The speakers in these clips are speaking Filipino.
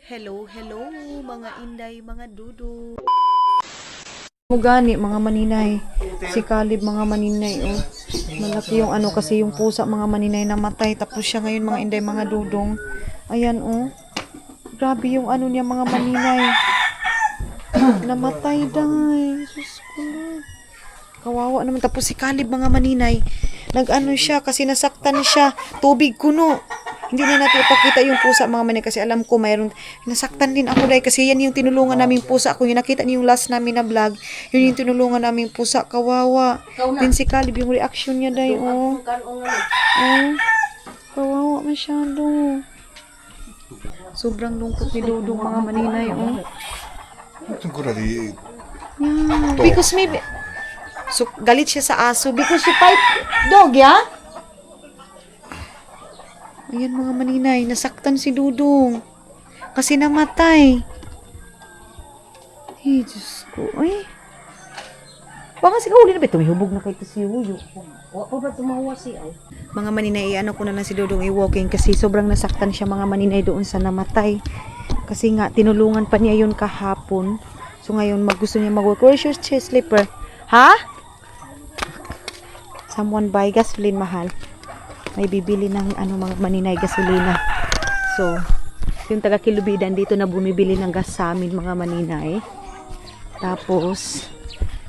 Hello, hello mga inday, mga dudu. Mugani mga maninay, si Caleb mga maninay, oh. Malaki yung ano kasi yung pusa mga maninay namatay, tapos siya ngayon mga inday mga dudong. Ayan, oh. Grabe yung ano niya mga maninay. Namatay dahil. Sus ko Lord. Kawawa naman. Tapos si Caleb mga maninay, nag-ano siya kasi nasaktan siya. Tubig kuno. Hindi na natin ipakita yung pusa mga maninay kasi alam ko mayroon. Nasaktan din ako dahil kasi yan yung tinulungan naming pusa. Kung yung nakita niyo yung last namin na vlog, yun yung tinulungan naming pusa. Kawawa. Din si Caleb yung reaction niya dahil, oh. Oh. Kawawa masyado. Sobrang lungkot ni Dudong mga maninay, oh. Yeah, because maybe so galit siya sa aso because she fight dog, yeah? Ayan mga maninay, nasaktan si Dudong kasi namatay. Hey, Diyos ko, ay. Baka si kauli na ba? Tumihubog na kayo si Huyo. Wako ba tumawa si ay? Mga maninay, ano ko na lang si Dudong i-walking kasi sobrang nasaktan siya mga maninay doon sa namatay. Kasi nga, tinulungan pa niya yun kahapon. So ngayon, gusto niya mag-walk. Where's your slipper? Ha? Someone buy gasoline, mahal. May bibili ng ano mga maninay gasolina. So, yung taga Kilubidan dito na bumibili ng gas sa amin mga maninay. Tapos,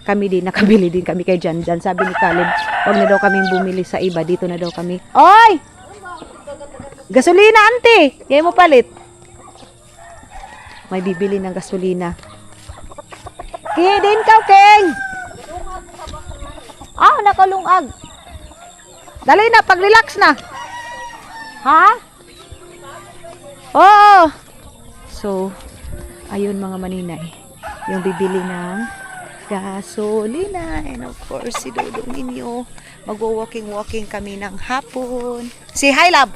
kami din, nakabili din kami kay Jan. Sabi ni Caleb, huwag na daw kaming bumili sa iba. Dito na daw kami. Oy! Gasolina, ante! Kaya mo palit. May bibili ng gasolina. Din ka, Keng! Ah, nakalungag. Dali na, pag-relax na. Ha? Oo. So, ayun mga maninay. Yung bibili ng gasolina. And of course, si Dudong ninyo. Mag-walking-walking kami ng hapon. Say hi, love!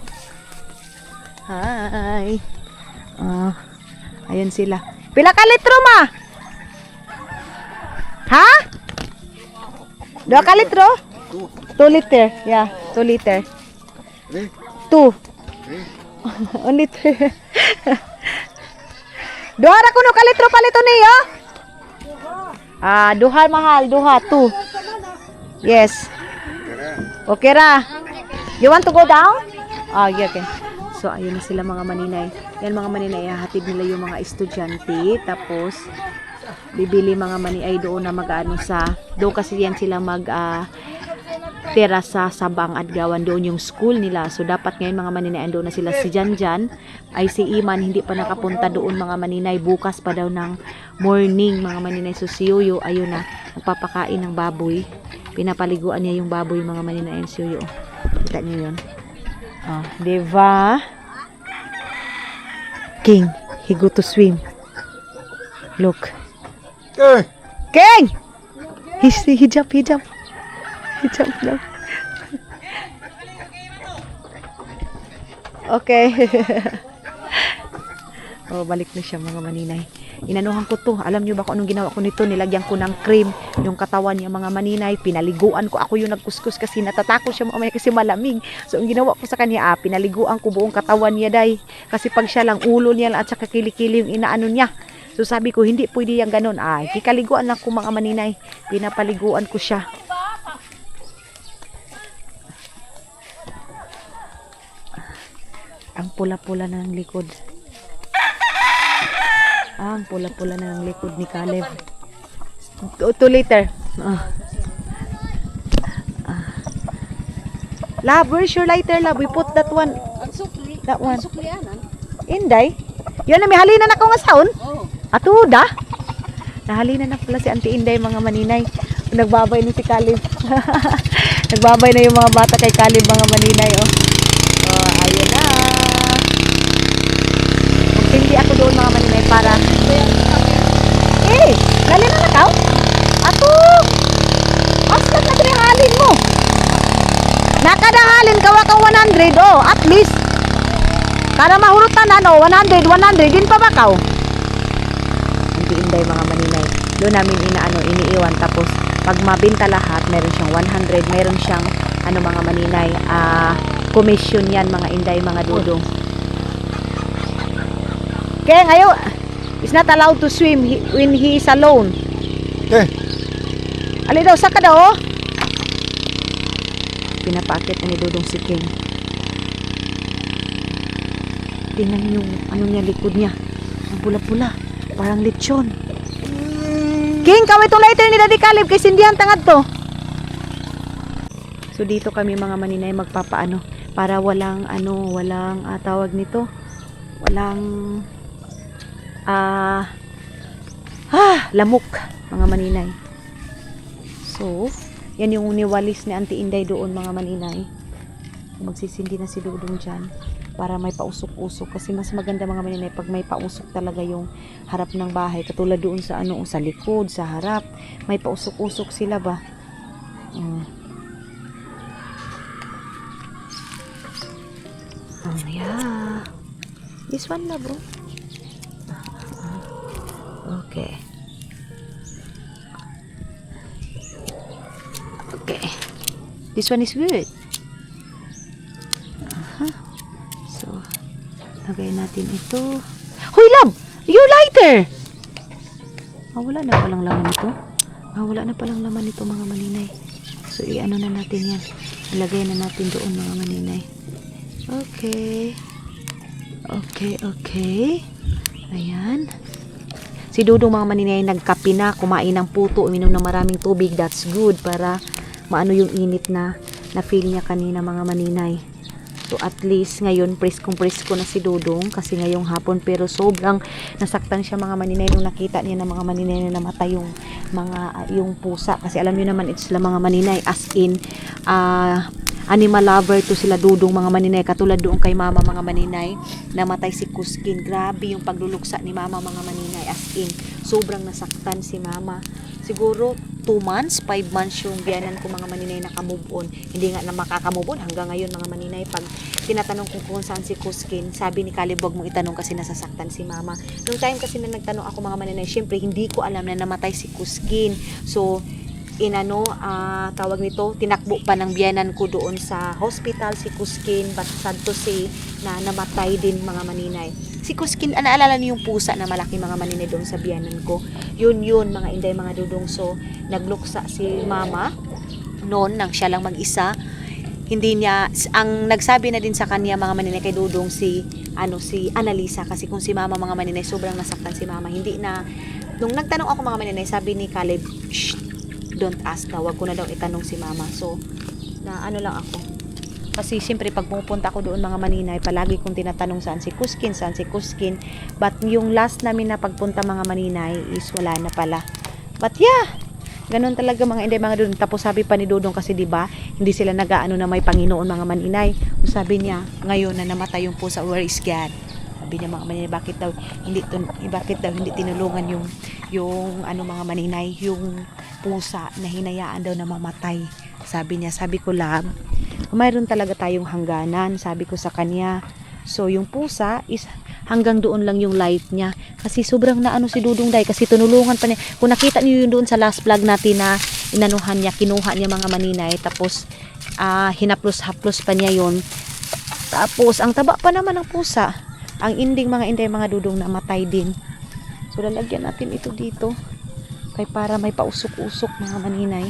Hi! Ayun sila. Pila ka litro, ma? Ha? 2 ka litro? 2 liter. Yeah, 2 liter. 2. 1 liter. Duha ra kuno ka litro palito niyo? Duha mahal, duha, 2. Yes. Okay ra. You want to go down? Yeah, okay. So, ayun na sila mga maninay. Yan mga maninay, hatid nila yung mga estudyante. Tapos, bibili mga maninay doon na mag-ano sa, doon kasi yan sila tira sa Sabang Adgawan, doon yung school nila. So, dapat ngayon mga maninay, doon na sila si Janjan. Ay si Iman, hindi pa nakapunta doon mga maninay. Bukas pa daw ng morning mga maninay. So, si Yuyo, ayun na, magpapakain ng baboy. Pinapaliguan niya yung baboy mga maninay. Si Yuyo, kita niyo yun. Diba? King, he go to swim. Look. King! He jump. He jump down. Okay. Balik na siya mga maninay. Inanuhan ko to. Alam nyo ba kung anong ginawa ko nito? Nilagyan ko ng cream yung katawan niya mga maninay. Pinaliguan ko. Ako yung nagkuskus kasi natatakot siya mamaya kasi malamig. So, ang ginawa ko sa kanya, pinaliguan ko buong katawan niya day. Kasi pag siya lang, ulo niya lang at saka kilikili yung inaano niya. So, sabi ko, hindi pwede yung ganun. Kikaliguan lang ko mga maninay. Pinapaliguan ko siya. Ang pula-pula na ng likod. Ang pula-pula na ng likod ni Caleb. 2 liter. Love, where's your lighter, love? We put that one. That one. Inday? Yan na, may halinan ako nga saon. Atuda? Nahalinan na pala si Auntie Inday mga maninay. Nagbabay na si Caleb. Nagbabay na yung mga bata kay Caleb mga maninay. Ayun na. Hindi ako doon mga maninay para dali na nakaw ato aslat na tinahalin mo nakadahalin kawa ka 100 at least para mahurutan 100 din pa ba kaw hindi inday mga maninay doon namin iniiwan tapos pag mabinta lahat meron siyang 100 meron siyang mga maninay commission yan mga inday mga dudong Okay, ngayon, is not allowed to swim when he is alone. Okay. Ali daw, saka daw, oh. Pinapakit na ni Dudong si King. Tingnan yung ano niya, likod niya. Ang pula-pula. Parang lechon. King, kaway itong lighter ni Daddy Caleb kay sindihan tangad to. So dito kami mga maninay magpapaano para walang tawag nito. Walang lamok mga maninay. So, yan yung niwalis ni Auntie Inday doon mga maninay. Magsisindi na si Dudong dyan para may pausok-usok kasi mas maganda mga maninay pag may pausok talaga yung harap ng bahay katulad doon sa sa likod, sa harap may pausok-usok sila ba. Yeah. This one na bro. Okay. Okay. This one is good. So, lagay natin ito. Hoy, love! Your lighter! Wala na palang laman ito. Wala na palang laman ito, mga maninay. So, i-ano na natin yan. Ilagay na natin doon, mga maninay. Okay. Okay. Ayan. Si Dudong mga maninay nagkape na, kumain ng puto, uminom ng maraming tubig. That's good para maano yung init na feel niya kanina mga maninay. So at least ngayon presko na si Dudong kasi ngayong hapon, pero sobrang nasaktan siya mga maninay nung nakita niya ng mga maninay na namatay yung pusa kasi alam niyo naman it's mga maninay as in animal lover to sila Dudong mga maninay, katulad doon kay mama mga maninay, namatay si Kuskin. Grabe yung pagluluksa ni mama mga maninay, as in sobrang nasaktan si mama. Siguro 2 months, 5 months yung biyanan ko mga maninay nakamove on. Hindi nga na makakamove on hanggang ngayon mga maninay. Pag tinatanong ko kung saan si Kuskin, sabi ni Caleb wag mong itanong kasi nasasaktan si mama. Nung time kasi na nagtanong ako mga maninay, syempre hindi ko alam na namatay si Kuskin. So tawag nito, tinakbo pa ng biyanan ko doon sa hospital si Kuskin, but sad to say na namatay din mga maninay. Si Kuskin, naalala niyo yung pusa na malaki mga maninay doon sa biyanan ko? Yun mga Inday mga Dudong. So nagluksa si mama noon nang siya lang mag-isa. Hindi niya, ang nagsabi na din sa kanya mga maninay kay Dudong si Annalisa, kasi kung si mama mga maninay sobrang nasaktan si mama. Hindi na, nung nagtanong ako mga maninay, sabi ni Caleb, shh, don't ask daw, wag ko na daw itanong si mama. So, lang ako. Kasi siyempre pag pupunta ako doon mga maninay, palagi kong tinatanong saan si Kuskin. But yung last namin na pagpunta mga maninay is wala na pala. But yeah, ganun talaga mga Inday mga Dudong. Tapos sabi pa ni Dudong kasi 'di ba, hindi sila nag-aano na may Panginoon mga maninay. Sabi niya, ngayon na namatay yung pusa, where is God? Sabi niya mga maninay, bakit daw hindi tinulungan yung mga maninay, yung pusa na hinayaan daw na mamatay. Sabi niya, sabi ko lab, mayroon talaga tayong hangganan, sabi ko sa kanya. So yung pusa is hanggang doon lang yung life niya. Kasi sobrang naano si Dudong Day, kasi tinulungan pa niya. Kung nakita niyo yun doon sa last vlog natin na inanuhan niya, kinuha niya mga maninay, tapos hinaplos-haplos pa niya yon. Tapos ang taba pa naman ng pusa. Ang ending mga Inday mga Dudong, namatay din. So lalagyan natin ito dito kay para may pausok-usok mga maninay.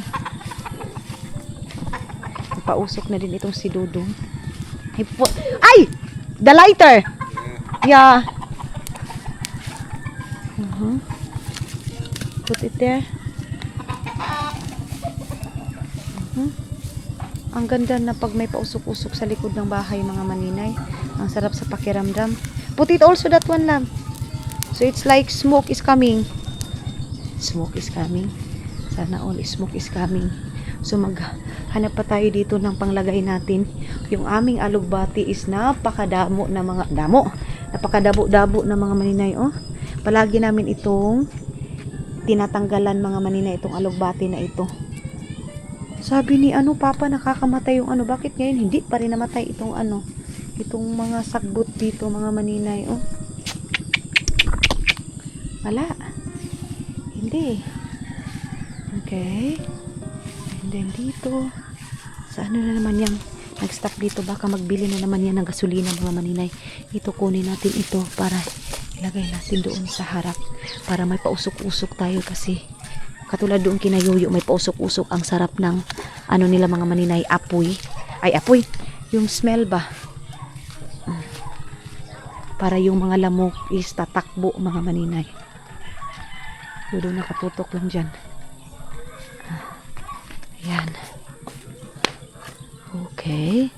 May pausok na din itong si Dudong. Ay! The lighter! Yeah. Put it there. Ang ganda na pag may pausok-usok sa likod ng bahay mga maninay. Ang sarap sa pakiramdam. Put it also that one lang. So it's like smoke is coming. Smoke is coming. Sana all smoke is coming. So maghanap pa tayo dito ng panglagay natin. Yung aming alugbati is napakadamo na mga napakadabo-dabo na mga maninay. Oh, palagi namin itong tinatanggalan mga maninay, itong alugbati na ito. Sabi ni Papa, nakakamatay yung bakit ngayon hindi pa rin namatay itong itong mga sagbot dito mga maninay. Oh, wala, hindi. Okay, and then dito sa na naman yan, nag-stop dito, baka magbili na naman yan ng gasolina mga maninay. Ito kunin natin ito para Ilagay natin doon sa harap para may pausok-usok tayo kasi katulad doon kinayuyo may pausok-usok ang sarap ng ano nila mga maninay apoy. Ay apoy, yung smell ba? Para yung mga lamok is tatakbo mga maninay. Doon nakatutok lang dyan. Ayan. Okay.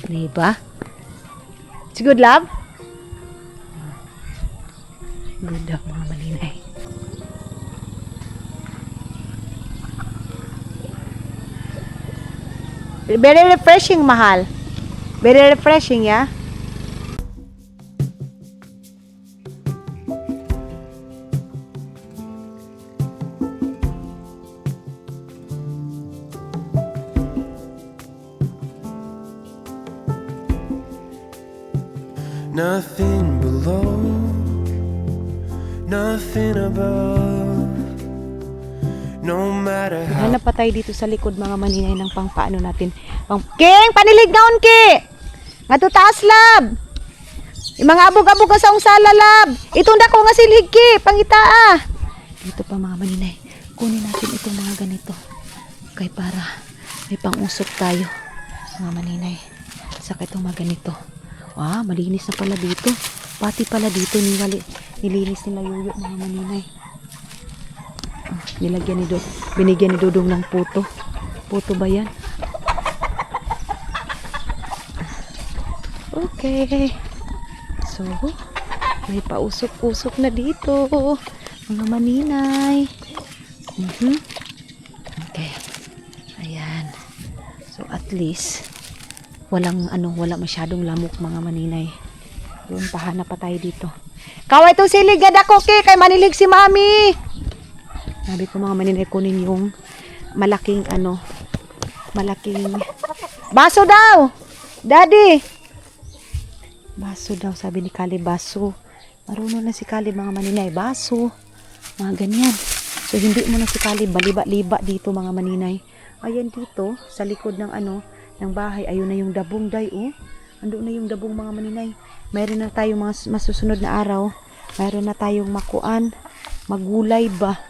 Diba? It's good, love? Good daw mga maninay. Very refreshing, mahal. Very refreshing, yeah? Nothing below, nothing above. No matter how Hanap pa tayo dito sa likod mga maninay ng pangpaano natin. King, panilig naon ki! Nga to taas lab! Yung mga abog-abog ka sa sala lab! Itong dako nga silhig ki! Pangitaa! Dito pa mga maninay. Kunin natin itong mga ganito. Kay para may pang-usok tayo. Mga maninay. Saka itong mga ganito. Malinis na pala dito. Pati pala dito nilinis nila yuyo mga maninay. Nilagyan ni binigyan ni Dudong ng puto. Puto ba yan? Okay. So, may pausok-usok na dito. Mga maninay. Okay. Ayan. So, at least wala masyadong lamok mga maninay. Doon pahanap pa tayo dito. Kaway itong silig ako kay manilig si mami. Sabi ko mga maninay kunin yung malaking baso daw. Daddy. Baso daw sabi ni Kali baso. Marunong na si Kali mga maninay baso. Mga ganyan. So hindi mo na si Kali baliba-liba dito mga maninay. Ayan dito sa likod ng ng bahay. Ayun na yung dabong day, Ando na yung dabong mga maninay. Mayroon na tayong mga masusunod na araw. Mayroon na tayong makuan. Magulay ba?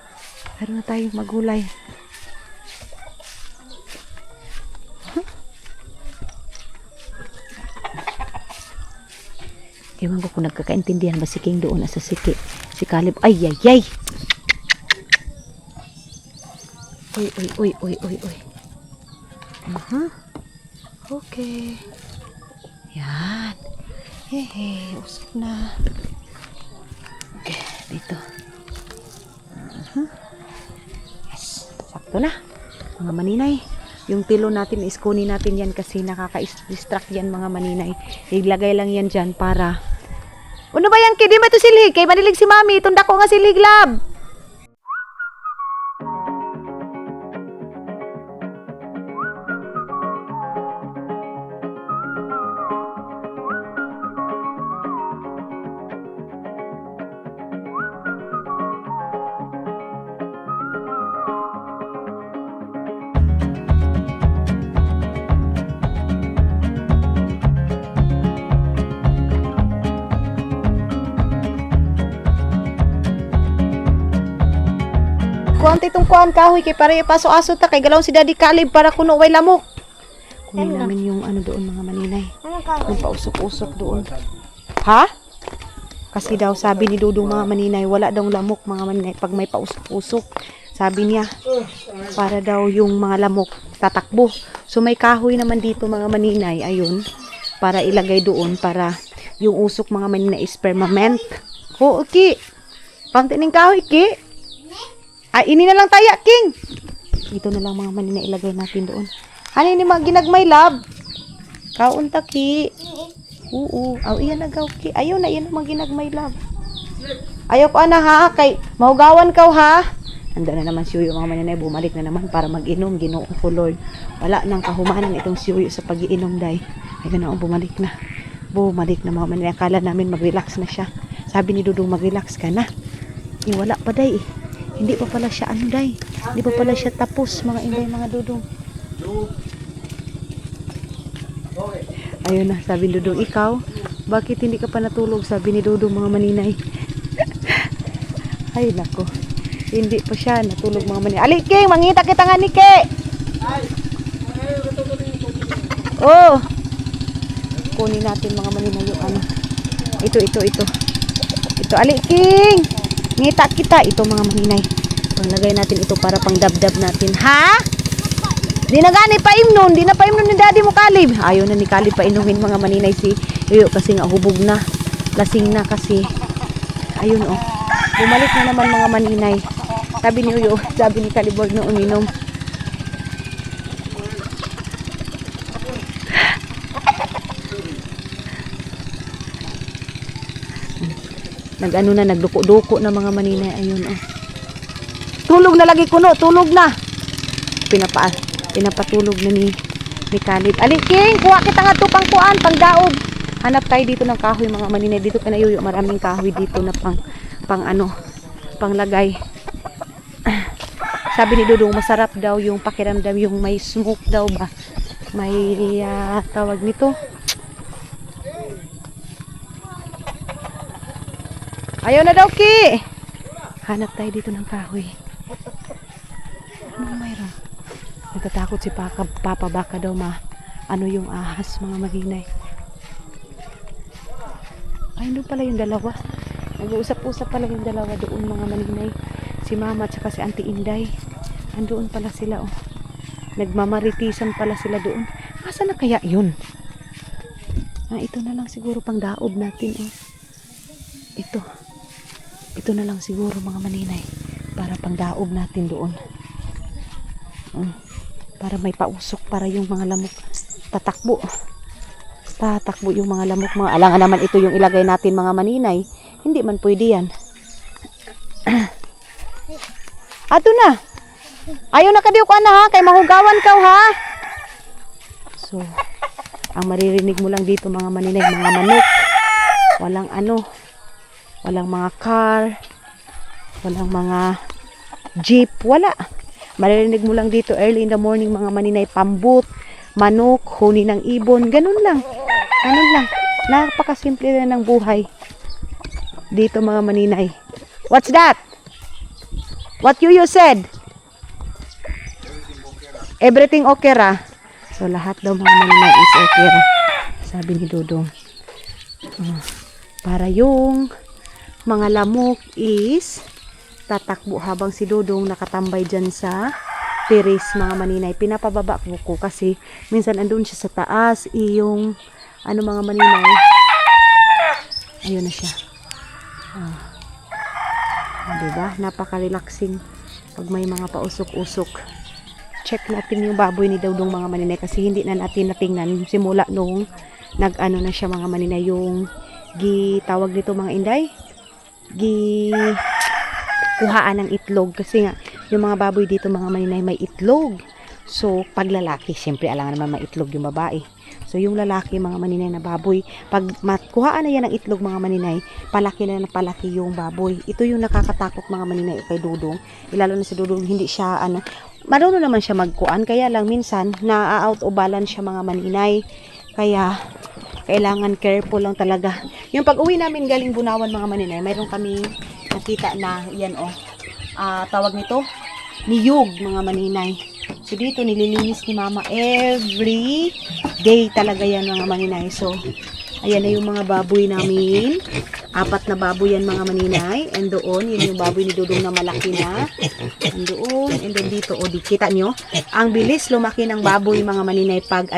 Mayroon na tayong magulay. Ewan ko kung nagkakaintindihan ba si King doon sa siki. Si Caleb. Ay. Uy. Okay. Yan. Usok na. Okay, dito. Yes, sakto na. Mga maninay. Yung tilo natin is kunin natin yan kasi nakaka-distract yan mga maninay. Ilagay lang yan dyan para ano ba yan? Kidi mo ito silig? Kay manilig si mami. Tunda ko nga silig lab. Kuante itong kuan kahoy kay para ipaso-aso ta kay galawon si Daddy Caleb para kuno way lamok. Kunin namin yung doon mga maninay. Yung pausok-usok doon. Ha? Kasi daw sabi ni Dudong mga maninay wala daw lamok mga maninay pag may pausok-usok. Sabi niya para daw yung mga lamok tatakbo. So may kahoy naman dito mga maninay ayun para ilagay doon para yung usok mga maninay is permanent. Okay. Pante ning kahoy ki. Ay, ini na lang taya, King. Ito na lang mga manina ilagay natin doon. Ano ini mga ginagmay, lab? Kaunta, Ki. Oo. Iyan na gaw, Ki. Ayaw na, iyan na mga ginagmay, lab. Ayaw ko, ha? Kay, mahugawan ka, ha? Handa na naman si Yuyo, mga manina. Bumalik na naman para mag-inom. Ginoon ko, Lord. Wala nang kahumanan itong si Yuyo sa pag-iinom, day. Ay, ganoon, bumalik na. Bumalik na, mga manina. Akala namin mag-relax na siya. Sabi ni Dudong, mag-relax ka na. Wala pa, day, Hindi pa pala siya day. Hindi pa pala siya tapos mga inday mga Dudong. Ayun na, sabi Dudong, ikaw Bakit hindi ka pa natulog? Sabi ni Dudong, mga maninay. Ay, nako. Hindi pa siya natulog, mga maninay. Aliking, mangita kita nga, Nike! Oh! Kunin natin, mga maninay, yung ano. Ito. Ito, Aliking! Ngita kita. Ito, mga maninay. Panglagay natin ito para pang dab-dab natin. Ha? Di na gani paimnon. Di na paimnon ni daddy mo, Kalib. Ayaw na ni Kalib painumin, mga maninay, si Yuyo kasi nga hubog na. Lasing na kasi. Ayun, oh. Bumalik na naman, mga maninay. Sabi ni Yuyo, sabi ni Kalib, wag na uminom. Nag-ano na, nagduko-duko na, mga maninay. Ayun, oh. Tulog na lagi kuno, tulog na. Pinapatulog na ni Kalib. Aliking, kuha kita nga to pang kuan, pang daog. Hanap tayo dito ng kahoy, mga maninay. Dito ka na, Yuyo, maraming kahoy dito na panglagay. Sabi ni Dudong, masarap daw yung pakiramdam, yung may smoke daw ba. May tawag nito. Ayaw na daw, Ki. Hanap tayo dito ng kahoy. Ano mayroon? Natatakot si Papa baka daw ano yung ahas, mga maninay. Ay, doon pala yung dalawa. Nag-uusap-usap pala yung dalawa doon, mga maninay. Si Mama at saka si Auntie Inday. Andoon pala sila, oh. Nagmamaritisan pala sila doon. Asa na kaya yun? Ito na lang siguro pang daob natin, oh. Ito na lang siguro, mga maninay. Para pang daob natin doon. Para may pausok, para yung mga lamok tatakbo yung mga lamok, mga alangan naman ito yung ilagay natin, mga maninay. Hindi man pwede yan. Ato na. Ayaw na kadiyo ka na, ha, kay mahugawan ka, ha. So, ang maririnig mo lang dito, mga maninay, mga manok. Walang mga car, walang mga jeep, wala. Maririnig mo lang dito early in the morning, mga maninay, pambut, manok, huni ng ibon, ganun lang. Napakasimple na ng buhay dito, mga maninay. What's that? What you said? Everything okay ra? So lahat daw, mga maninay, is okay ra, sabi ni Dudong. Para yung mga lamok is tatakbo habang si Dudong nakatambay dyan sa terrace, mga maninay. Pinapababa ko kasi minsan andun siya sa taas, yung mga maninay. Ayun na siya. Diba? Napaka-relaxing pag may mga pausok-usok. Check natin yung baboy ni Dudong, mga maninay, kasi hindi na natin natingnan simula nung nag-ano na siya, mga maninay, yung tawag dito, mga Inday, kuhaan ng itlog, kasi nga yung mga baboy dito, mga maninay, may itlog. So pag lalaki, syempre alangan naman maitlog yung babae. So yung lalaki, mga maninay, na baboy, pag kuhaan na yan ng itlog, mga maninay, palaki na palaki yung baboy. Ito yung nakakatakot, mga maninay, kay Dudong. Lalo na si Dudong, hindi siya marunong naman siya magkuan, kaya lang minsan na-out of balance siya, mga maninay. Kaya kailangan careful lang talaga. Yung pag-uwi namin galing Bunawan, mga maninay, mayroon kami nakita na yan, tawag nito, niyog, mga maninay. So dito nililinis ni Mama every day talaga yan, mga maninay. So ayan na yung mga baboy namin. 4 na baboy yan, mga maninay. And doon, yun yung baboy ni Dudong na malaki na. And doon, and then dito, kita nyo, ang bilis lumaki ng baboy, mga maninay, pag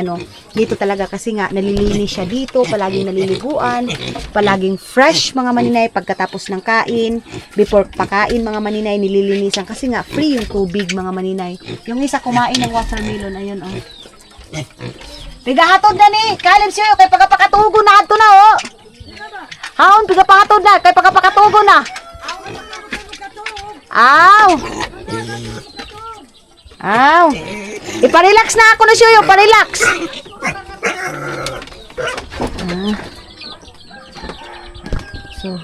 dito talaga, kasi nga, nalilinis siya dito, palaging naliliguan, palaging fresh, mga maninay, pagkatapos ng kain, before pakain, mga maninay, nililinisan, kasi nga, free yung tubig, mga maninay. Yung isa kumain ng watermelon, ayun, Pigahatod na ni, Kalib siyo, kay pagkapakatugo na ato na, Haon, pigapahatod na, kay pagkapakatugo na. Aw. Iparelax na ako na siyo, parelax. So,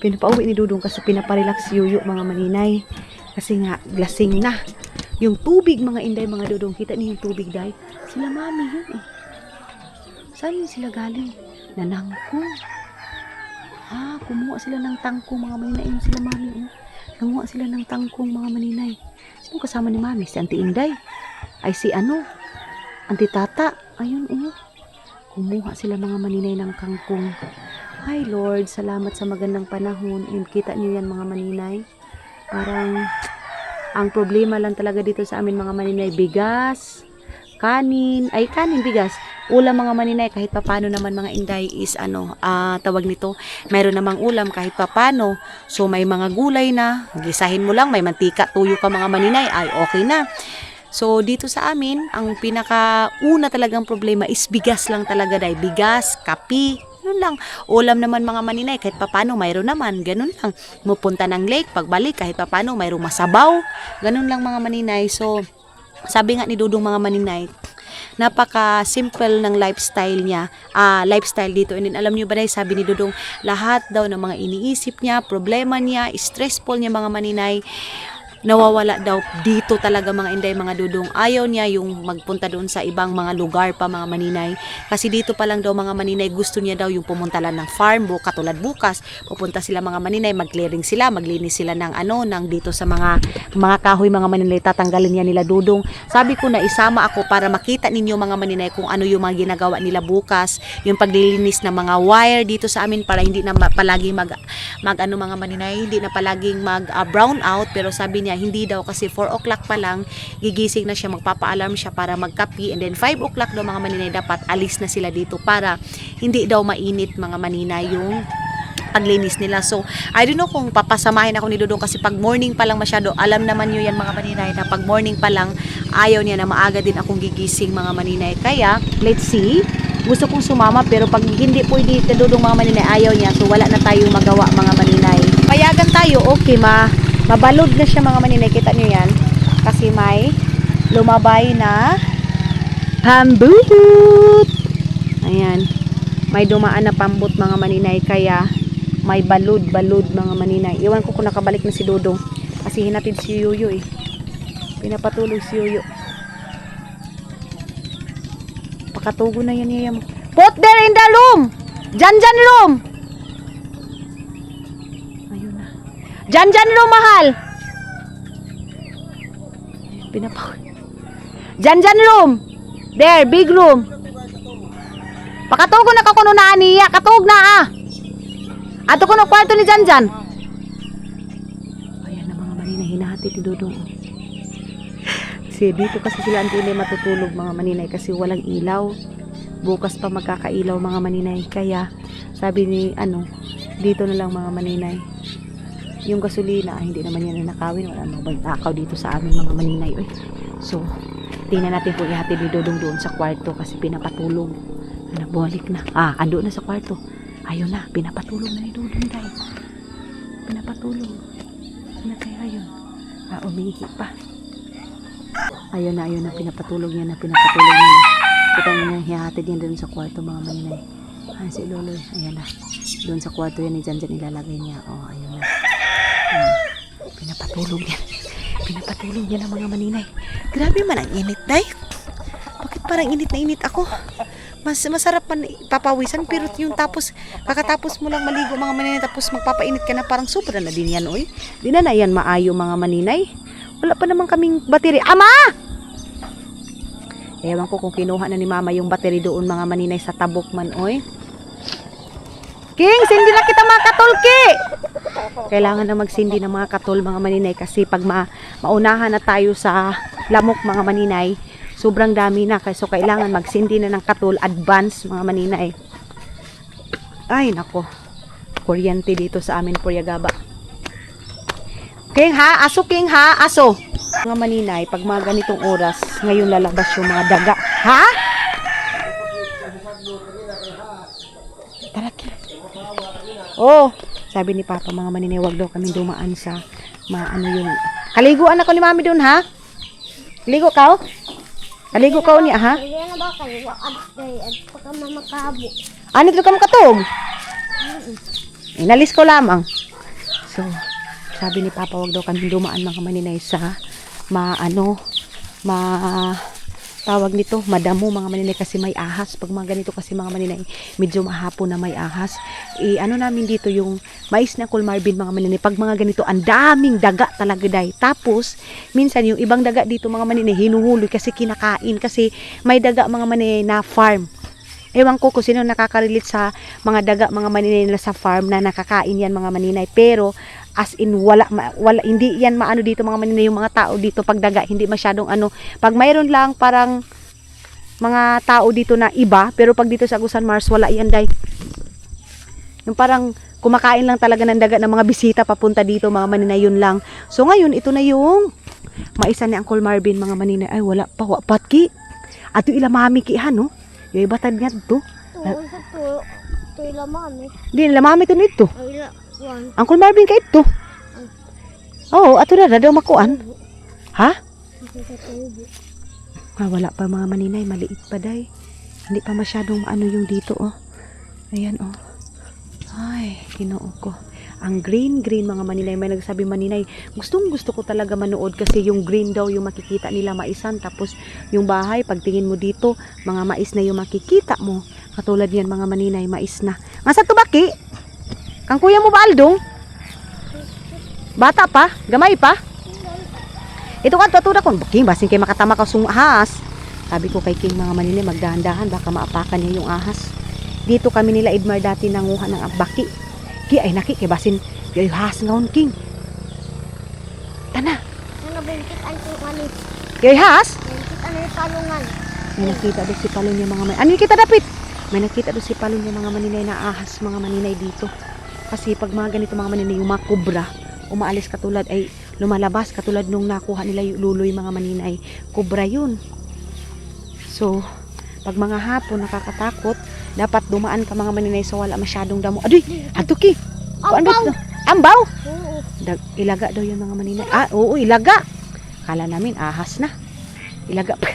pinapauwi ni Dudong kasi pinaparelax si Yuyo, mga maninay. Kasi nga, lasing na. Yung tubig, mga Inday, mga Dudong, kita niyo yung tubig, dahil sila mami yun, Saan yun sila galing? Nanangkong. Kumuha sila ng tangkong mga maninay. Ayun sila mami. Nanguha sila ng tangkong mga maninay. Sino kasama ni mami? Si Auntie Inday. Ay si Auntie Tata. Ayun Kumuha sila mga maninay ng kangkong. Hi Lord, salamat sa magandang panahon. And kita niyo yan mga maninay. Parang ang problema lang talaga dito sa amin mga maninay, bigas, kanin, bigas, ulam mga maninay kahit papano naman mga Inday is tawag nito, mayroon namang ulam kahit papano. So may mga gulay na, gisahin mo lang, may mantika, tuyo ka mga maninay, ay okay na. So dito sa amin, ang pinakauna talagang problema is bigas lang talaga dahil bigas, kapi, ganun lang. Ulam naman mga maninay, kahit papano mayroon naman, ganun lang. Mupunta ng lake, pagbalik, kahit papano mayroong masabaw, ganun lang mga maninay. So, sabi nga ni Dudong mga maninay, napaka-simple ng lifestyle niya, lifestyle dito. And then, alam niyo ba dahil sabi ni Dudong, lahat daw ng mga iniisip niya, problema niya, stressful niya mga maninay, nawawala daw dito talaga mga Inday, mga Dudong. Ayaw niya yung magpunta doon sa ibang mga lugar pa mga maninay. Kasi dito pa lang daw mga maninay, gusto niya daw yung pumunta lang ng farm, katulad bukas, pupunta sila mga maninay, mag-clearing sila, maglinis sila ng ng dito sa mga kahoy mga maninay, tatanggalin niya nila Dudong. Sabi ko na isama ako para makita ninyo mga maninay kung ano yung mga ginagawa nila bukas, yung paglilinis ng mga wire dito sa amin para hindi na palaging mga maninay, hindi na palaging brown out. Pero sabi niya hindi daw kasi 4 o'clock pa lang gigising na siya, magpapaalarm siya para magkapi, and then 5 o'clock daw mga maninay dapat alis na sila dito para hindi daw mainit mga maninay yung paglinis nila. So I don't know kung papasamahin ako ni Dudong kasi pag morning pa lang masyado, alam naman nyo yan mga maninay na pag morning pa lang ayaw niya na maaga din akong gigising mga maninay. Kaya let's see, gusto kong sumama pero pag hindi pwede si Dudong mga maninay, ayaw niya, so wala na tayong magawa mga maninay. Payagan tayo, okay mabalod na siya mga maninay, kita nyo yan kasi may lumabay na pambut. Ayan, may dumaan na pambut mga maninay, kaya may balod mga maninay. Iwan ko kung nakabalik na si Dudong kasi hinatid si Yuyo pinapatulog si Yuyo. Pakatugo na yan niya. Put there in the room, Jan room. Jan room mahal. Jan room. There, big room. Pakatugo na ka kuno na niya, katug na Ato kuno kwarto ni Jan. Ayan na mga maninay, hinahati ni Dudong. Kasi dito kasi sila hindi matutulog mga maninay kasi walang ilaw. Bukas pa magkakailaw mga maninay. Kaya sabi ni dito na lang mga maninay. Yung gasolina, hindi naman yan nakawin. Wala namang takaw dito sa amin mga maninay. So, tingnan natin kung ihatid ni Dudong doon sa kwarto kasi pinapatulog. Bumalik na. Ando na sa kwarto. Ayun na, pinapatulog na ni Dudong dahil. Pinapatulog. Ano kaya yun? Umihi pa. Ayun na, pinapatulog niya na. Kita niya, ihatid niya doon sa kwarto mga maninay. Si Loloy, ayan na. Doon sa kwarto yan ni Jan ilalagay niya. Ayun na. Pinapatulog niya ng mga maninay. Grabe man ang init, day. Bakit parang init na init ako? Masarap man papawisan, pero yung kakatapos mo lang maligo mga maninay, tapos magpapainit ka na, parang sobra na din yan, Di na yan maayo mga maninay. Wala pa naman kaming battery. Ama! Ewan ko kung kinuha na ni Mama yung battery doon mga maninay sa tabok man, King, sindi na kita mga katulki! Kailangan na magsindi ng mga katol mga maninay kasi pag maunahan na tayo sa lamok mga maninay, sobrang dami na. So kailangan magsindi na ng katol advance mga maninay. Ay nako, kuryente dito sa amin Puryagaba. King ha, aso King ha, aso. Mga maninay, pag mga ganitong oras, ngayon lalabas yung mga daga. Ha? Taraki. Sabi ni Papa mga maninay, wag daw kami dumaan sa yung kaliguan ako ni Mami doon ha. Ligo ka niya ha. Hindi na ba kayo at pagka makabo. Dito ka makatog. Inalis ko lamang. So sabi ni Papa, wag daw kami dumaan mga maninay sa tawag nito, madamo mga maninay kasi may ahas. Pag mga ganito kasi mga maninay, medyo mahapon na may ahas. Ano namin dito yung mais na Coolmarbin mga maninay. Pag mga ganito, ang daming daga talaga day. Tapos, minsan yung ibang daga dito mga maninay, hinuhuli kasi kinakain. Kasi may daga mga maninay na farm. Ewan ko kung sino nakaka-relate sa mga daga mga maninay na sa farm na nakakain yan mga maninay. Pero, as in wala hindi yan maano dito mga maninay, yung mga tao dito pag daga hindi masyadong ano, pag mayroon lang parang mga tao dito na iba, pero pag dito sa Agusan Mars wala yan day, yung parang kumakain lang talaga ng daga ng mga bisita papunta dito mga maninay, yun lang. So ngayon ito na yung maisa ni Uncle Marvin mga maninay. Ay wala pa patki ato ila mami kihan no, yung ibatad nga to Ito ila mami. di nila mami to nito Ila one. Uncle Marvin ka ito. Oo, ato na daw makuan. Ha? Wala pa mga maninay, maliit pa day. Hindi pa masyadong ano yung dito oh. Ayan oh. Ay, Ginoo ko. Ang green mga maninay, may nagsabi maninay, gusto ko talaga manood kasi yung green daw yung makikita nila maisan, tapos yung bahay pagtingin mo dito, mga mais na yung makikita mo. Katulad yan mga maninay, mais na. Nga sa tubaki? Kang kuya mo ba Aldong? Bata pa? Gamay pa? Ito ka tutura ko. King, basin kayo makatama ka sung ahas. Sabi ko kay King mga maninay, magdahan-dahan, baka maapakan niya yung ahas. Dito kami nila Idmar dati nanguha ng baki. Ki ay naki kay basin yung ahas ngaon King. Tana. Ano bingkit ang tumanis? Kay ahas? Bingkit ano yung palungan? May nakita doon si Palon yung mga maninay. Ano yung kita dapit? May nakita doon si Palon yung mga maninay na ahas, mga maninay dito. Kasi pag mga ganito mga maninay, yung mga kubra, umaalis katulad ay lumalabas katulad nung nakuha nila yung luloy mga maninay. Kubra yun. So, pag mga hapon nakakatakot, dapat dumaan ka mga maninay sa wala masyadong damo. Adoy, ato ki. Ambaw! Ambaw! Oo. Ilaga daw yung mga maninay. Ah, oo, ilaga. Kala namin ahas na. Ilaga pa.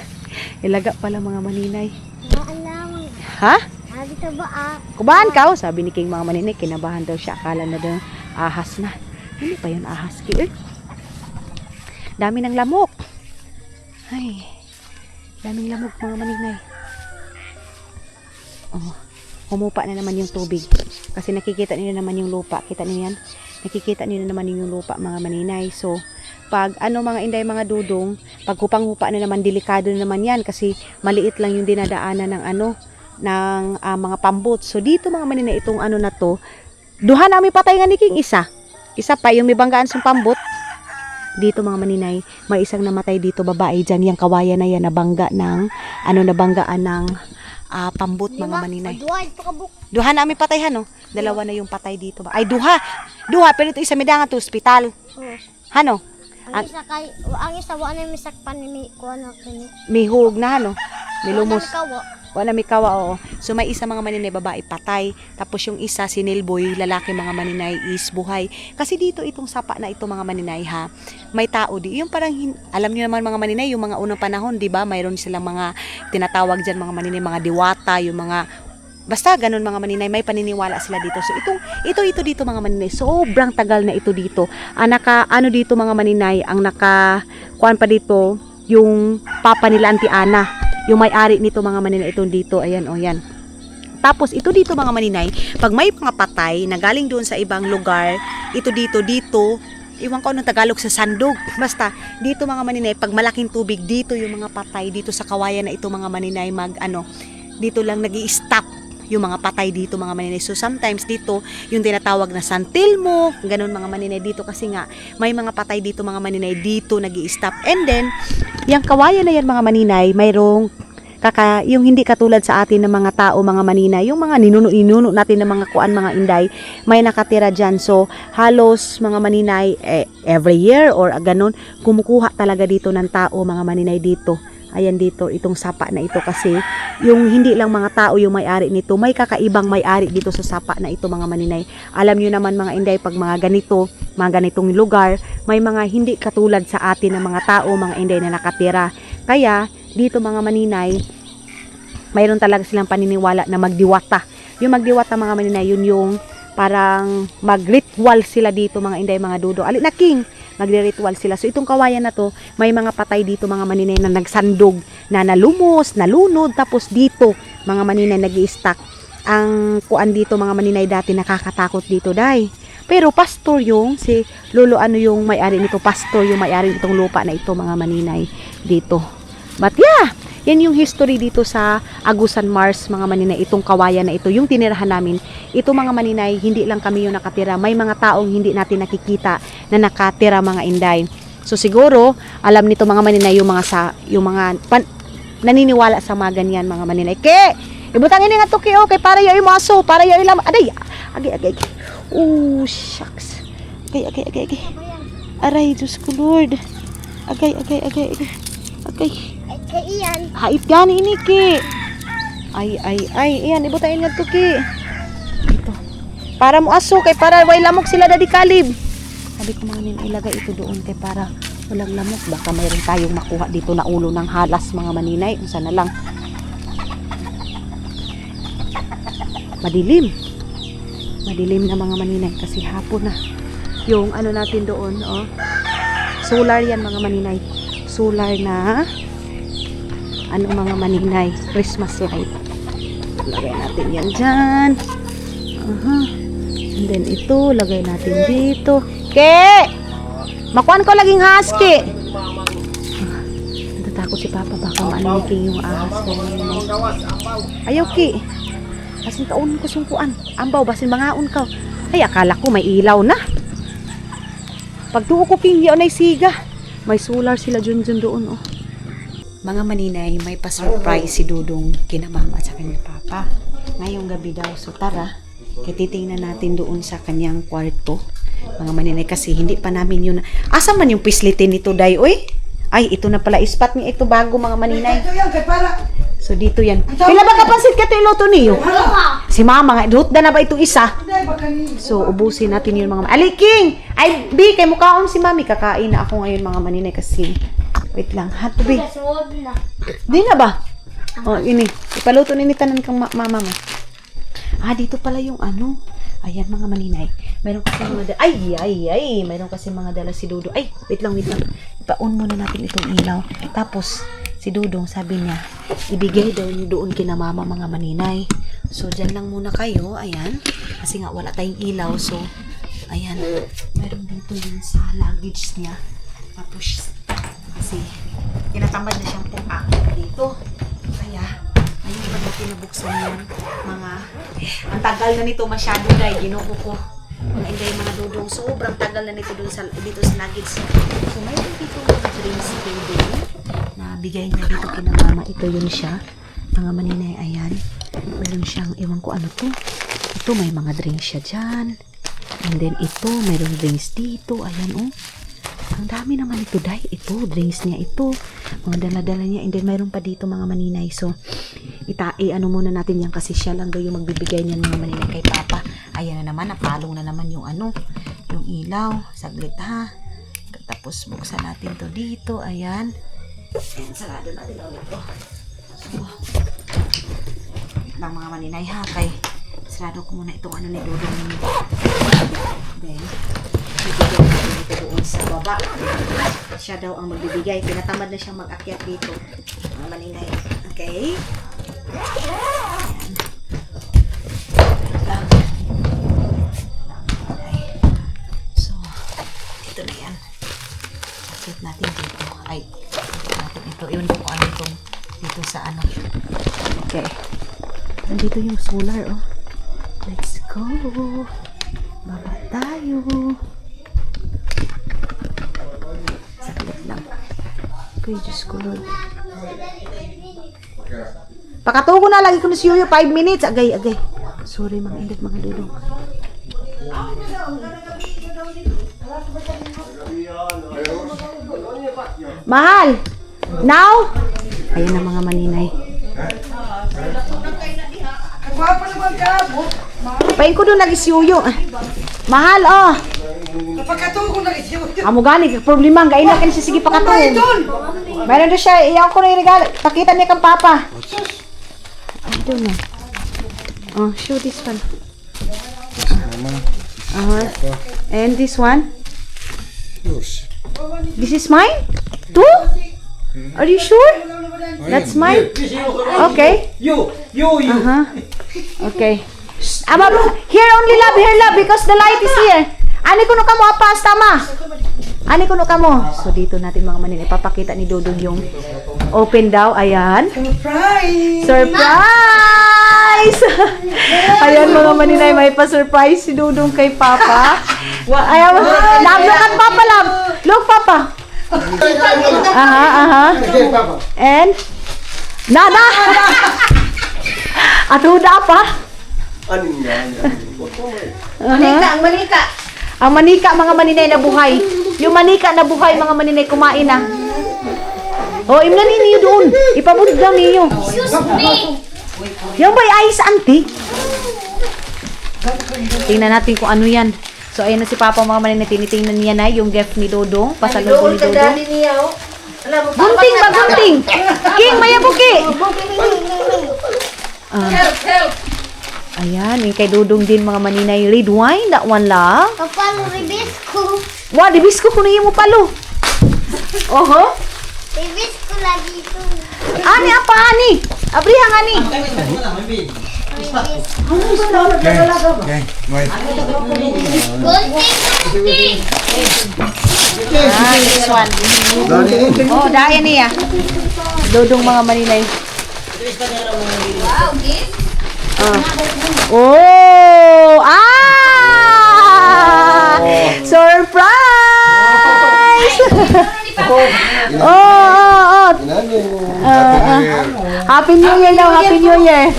Ilaga pala mga maninay. Maalam. Ha? Sabi ka ba Kubahan ka oh, sabi ni King mga maninay, kinabahan daw siya, akala na daw ahas na. Hindi pa yun ahas ki. Dami ng lamok. Ay, daming lamok mga maninay. Oh, humupa na naman yung tubig. Kasi nakikita niyo naman yung lupa. Kita niyo yan? Nakikita niyo naman yung lupa mga maninay. So, pag ano mga inday mga dudong, pag hupang-hupa na naman, delikado na naman yan kasi maliit lang yung dinadaanan ng ano, ng mga pambot. So dito mga maninay, itong ano na to, duha na may patay nga ni King isa pa yung may banggaan sa pambot. Dito mga maninay, may isang namatay dito babae dyan, yung kawayan na yan nabangga ng ano, nabanggaan ng pambot mga maninay. Duha na may patay no, dalawa na yung patay dito ba, ay duha pero ito isa midanga to hospital. Hano ang isa kay ang isa wa na misakpan ni kuan kini. mihug na no, milumos. Wala Wala may kawa, oo. So may isa mga maninay babae patay. Tapos yung isa si Nilboy, lalaki mga maninay is buhay. Kasi dito itong sapa na ito mga maninay ha, may tao di. Yung parang alam niyo naman mga maninay, yung mga unang panahon, 'di ba? Mayroon silang mga tinatawag diyan mga maninay, mga diwata, yung mga basta ganun mga maninay, may paniniwala sila dito. So ito dito mga maninay, sobrang tagal na ito dito. Ano dito mga maninay, ang kuan pa dito yung papa nila Auntie Ana. Yung may-ari nito mga maninay, itong dito, ayan o yan. Tapos ito dito mga maninay, pag may mga patay na galing doon sa ibang lugar, ito dito, iwan ko anong Tagalog sa sandog. Basta dito mga maninay, pag malaking tubig, dito yung mga patay, dito sa kawayan na ito mga maninay, dito lang nag-i-stop yung mga patay dito mga maninay. So sometimes dito yung tinatawag na Santilmo, ganun mga maninay dito kasi nga may mga patay dito mga maninay, dito nag-i-stop. And then yung kawayan na yan mga maninay, mayroong yung hindi katulad sa atin ng mga tao mga maninay, yung mga ninuno natin ng mga kuan mga inday, may nakatira dyan. So halos mga maninay every year or ganun, kumukuha talaga dito ng tao mga maninay dito. Ayan dito, itong sapa na ito kasi yung hindi lang mga tao yung may-ari nito, may kakaibang may-ari dito sa sapa na ito mga maninay. Alam nyo naman mga inday, pag mga ganitong lugar, may mga hindi katulad sa atin ng mga tao, mga inday na nakatira. Kaya dito mga maninay, mayroon talaga silang paniniwala na magdiwata. Yung magdiwata mga maninay, yun yung parang mag-ritual sila dito mga inday mga dudo. Alin na King, magre-ritual sila. So itong kawayan na to, may mga patay dito mga maninay na nagsandog, na nalumos, nalunod, tapos dito mga maninay nag-i-stack. Ang kuan dito mga maninay dati nakakatakot dito day. Pero pastor yung si lolo ano yung may-ari nito, pastor yung may-ari nitong lupa na ito mga maninay dito. But yeah, yan yung history dito sa Agusan Mars mga maninay, itong kawayan na ito, yung tinirahan namin. Ito mga maninay, hindi lang kami yung nakatira. May mga taong hindi natin nakikita na nakatira mga inday. So siguro, alam nito mga maninay yung mga naniniwala sa mga ganyan mga maninay. Ke, ibutang ini nga to ke, okay, para yung aso, para yung ilam. Aday, agay. Oh, shucks. Agay. Aray, Diyos ko Lord. Agay. Kay iyan. Hait gani ini ki. Ay, iyan ibutayin nga to ki. Ito. Para mo aso kay para way lamok sila dadi kalib. Sabi ko mga ilagay ito doon kay para walang lamok, baka mayroon tayong makuha dito na ulo ng halas mga maninay. Unsa na lang. Madilim na mga maninay kasi hapon na. Yung ano natin doon, oh. Solar yan mga maninay. Solar na ano mga maninay, Christmas light. Lagay natin yan dyan. And then ito, lagay natin dito. Ke! Makuan ko laging husky. Natatakot si Papa, baka maaniking yung ahas. Ayaw ki. Basin kaun ko sungkuan. Ambaw, basin mangaon ka. Ay, akala ko may ilaw na. Pagtuo ko king yun ay siga. May solar sila dyan doon, oh. Mga maninay, may pa-surprise si Dudong kina mama at sa kanyang papa. Ngayong gabi daw, so tara, titingnan natin doon sa kanyang kwarto. Mga maninay, kasi hindi pa namin yun. Asa man yung pislitin nito, day, oy? Ay, ito na pala, ispat niya ito bago mga maninay. So dito yan. Pila ba kapansit ka ito iloto niyo? Si mama nga, duhot na ba itong isa? So, ubusin natin yun mga Aliking! Ay, B, kay mukhaon si mami. Kakain na ako ngayon mga maninay kasi wait lang. Hato, B. Di na ba? Oh, ini. Ipaluto ni tanan kang mama mo. Ah, dito pala yung ano. Ayan mga maninay. Mayroon kasi mga mayroon kasi mga dala si Dodo. Ay, wait lang. Ipa-on muna natin itong ilaw. Tapos, si Dudong sabi niya, ibigay daw niyo doon kina mama mga maninay. So, dyan lang muna kayo. Ayan. Kasi nga wala tayong ilaw. So, ayan. Meron dito yung sa luggage niya. Tapos, kasi tinatamad na siyang pumaki dito. Kaya, ayun ba natin nabuksan yan? Ang tagal na nito masyado guys. Ginoko ko. Mga mga Dudong. Sobrang tagal na nito dito sa luggage. So, mayroon dito mga drinks dito na bigay niya dito kina mama. Ito yun siya. Mga maninay, ayan. Meron siyang, ewan ko ano to. Ito, may mga drinks siya dyan. And then ito, mayroong drinks dito. Ayan, oh. Ang dami naman ito, dahil ito, drinks niya ito. Mga dala-dala niya. And then mayroon pa dito mga maninay. So, ano muna natin yan kasi siya lang daw yung magbibigay niyan mga maninay kay Papa. Ayan na naman, napalong na naman yung ano, yung ilaw. Saglit ha. Tapos buksan natin to dito. Ayan. And sarado natin ulit to. So, lang mga maninay ha, kay sarado ko muna itong ano ni Dudong. Then, bibigyan natin ito doon sa baba. Siya daw ang magbibigay. Pinatamad na siyang mag-akyat dito. Mga maninay. Okay? Ayan. So, dito na yan. Set natin dito. Ay, natin ito. Iwan ko ano itong dito sa ano. Okay. Nandito yung solar, oh. Let's go. Baba tayo. Saglit lang. Okay, Diyos ko, Lord. Pakatugo na, lagi ko na si Yuyo 5 minutes. Agay. Sorry, mga ingat, mga Dudong. Mahal! Now? Ayan na mga maninay. Pain ko doon lagi si Yuyo. Mahal, oh. Napagkatugo na ito. Amo gani, problema. Gain na siya. Sige, pakatugo. Mayroon doon siya. Iyaw ko na yung regalo. Pakita niya kang Papa. I don't know. Oh, show this one. And this one? Yours. This is mine? Two? Are you sure? That's mine? Okay. Uh-huh. Okay. Here only love, here love, because the light is here. Ani kuno kamo apas, tama? Ani kuno kamo. So dito natin mga manin, ipapakita ni Dodong yung open daw. Ayan. Surprise! Surprise! Ayan mga maninay, may pa-surprise si Dodong kay Papa. Ayan, love, look at Papa, love. Look, Papa. Aha. And? Nada! At huda pa? Manika, ang manika. Ang manika, mga maninay na buhay. Yung manika na buhay, mga maninay, kumain na. Oh, imnanin niyo doon. Ipabudga niyo. Yung ba'y ice, auntie? Tingnan natin kung ano yan. So, ayan na si Papa, mga maninay. Tinitingnan niya na yung gift ni Dodong. Pasalubong ni Dodong. Gunting ba, gunting? King, mayabuki. Ayan, yung kay Dodong din, mga maninay. Red wine, that one lang. Kapalo ribisco. Wah, dibis ko kunin mo palo. Oho. Ribisco lagi ito. Ani apa ani? Abrihang ani. Gunting. Ah, this one. Oh, daya niya. Dodong mga maninay. Wow, gift. Oh! Ah! Surprise! Oh. Happy New Year daw, Happy New Year.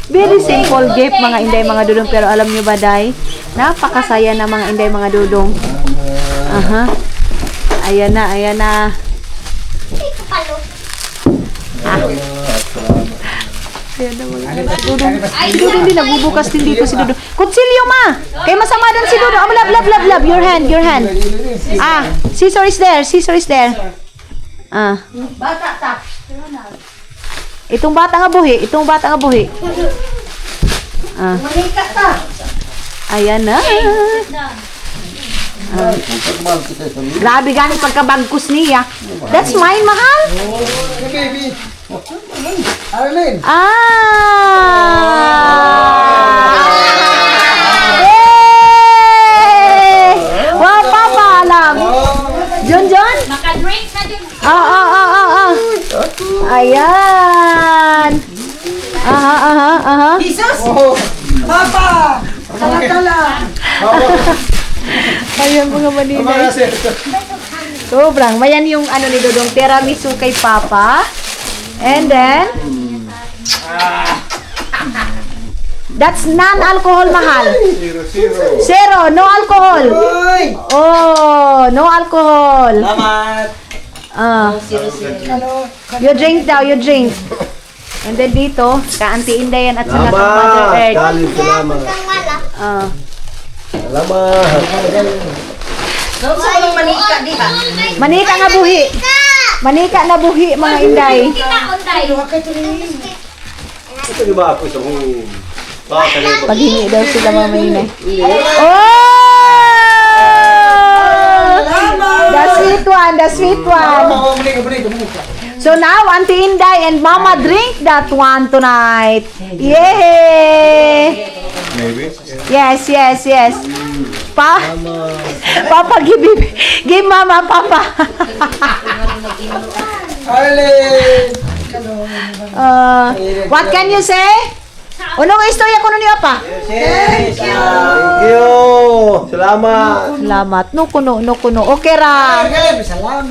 Very simple gift mga inday, mga dudong, pero alam niyo ba, Day? Napakasaya na mga inday, mga dudong. Aha. Ayan na. Kapalo. Ayan na mga Dudong. Si Dudong din, nagbubukas din dito si Dudong. Kutsilyo, ma! Kaya masama din si Dudong. Love. Your hand. Ah, scissor is there. Ah. Bata ta. Itong bata nga buhi. Ah. Manika ta. Ayan na. Grabe ganit pagkabagkus niya. That's mine, mahal. Arlene! Yay! Wow, Papa, love. John? Maka-drink na din. Ayan. Aha. Jesus! Papa! Kala-kala! Ayan mga maninay. Sobrang. Mayan yung ano ni Dodong, tiramisu kay Papa. And then, that's non-alcohol, mahal. Zero. No alcohol. Hoy! Oh, no alcohol. Salamat! You drink daw, you drink. And then dito, ka-Auntie Inday yan at saka kang Mother Earth. Kang wala. So, walang manika, di ba? Manika nga buhi. Manika na buhi, mga Inday. Kita unday. Ito di ba ako sa kong pakakalibag? Paghingi daw sila mga maninay. Oh! The sweet one. So now, Auntie Inday and Mama drink that one tonight. Yay! Maybe. Yes. Papa, give Mama, Papa. Arlene! What can you say? Unong istorya ko nun niyo pa? Thank you! Thank you! Salamat! Salamat. No kuno. Okay ra. Salamat!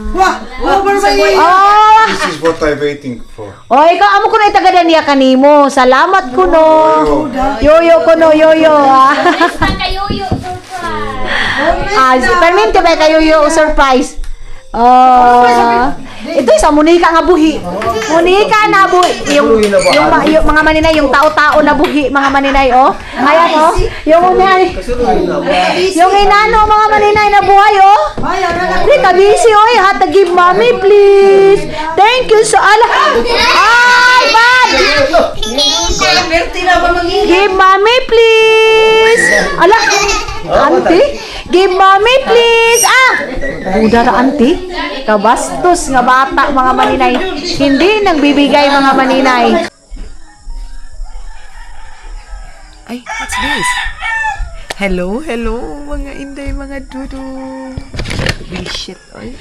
Wah! Over by Oh! This is what I'm waiting for. Oh, ikaw amo kuno itagadan niya kanimo. Salamat kuno. Yoyo kuno, yoyo. Basta kayo yung surprise. Permente ba kayo yung surprise? Ito sa Monica nga buhi. Monica na buhi. Yung mga maninay, yung tao-tao na buhi, mga maninay, oh. Ayan, oh. Yung inano, mga maninay na buhay, oh. Rita, busy, oh. You have to give mommy, please. Thank you so ala. Ay, bad. Give mommy, please. Ala, auntie. Give mommy, please! Ah! Buda ra, auntie. Kabastos nga bata, mga maninay. Hindi nagbibigay, mga maninay. Ay, what's this? Hello, hello, mga inday, mga dudu. Bullshit, oy.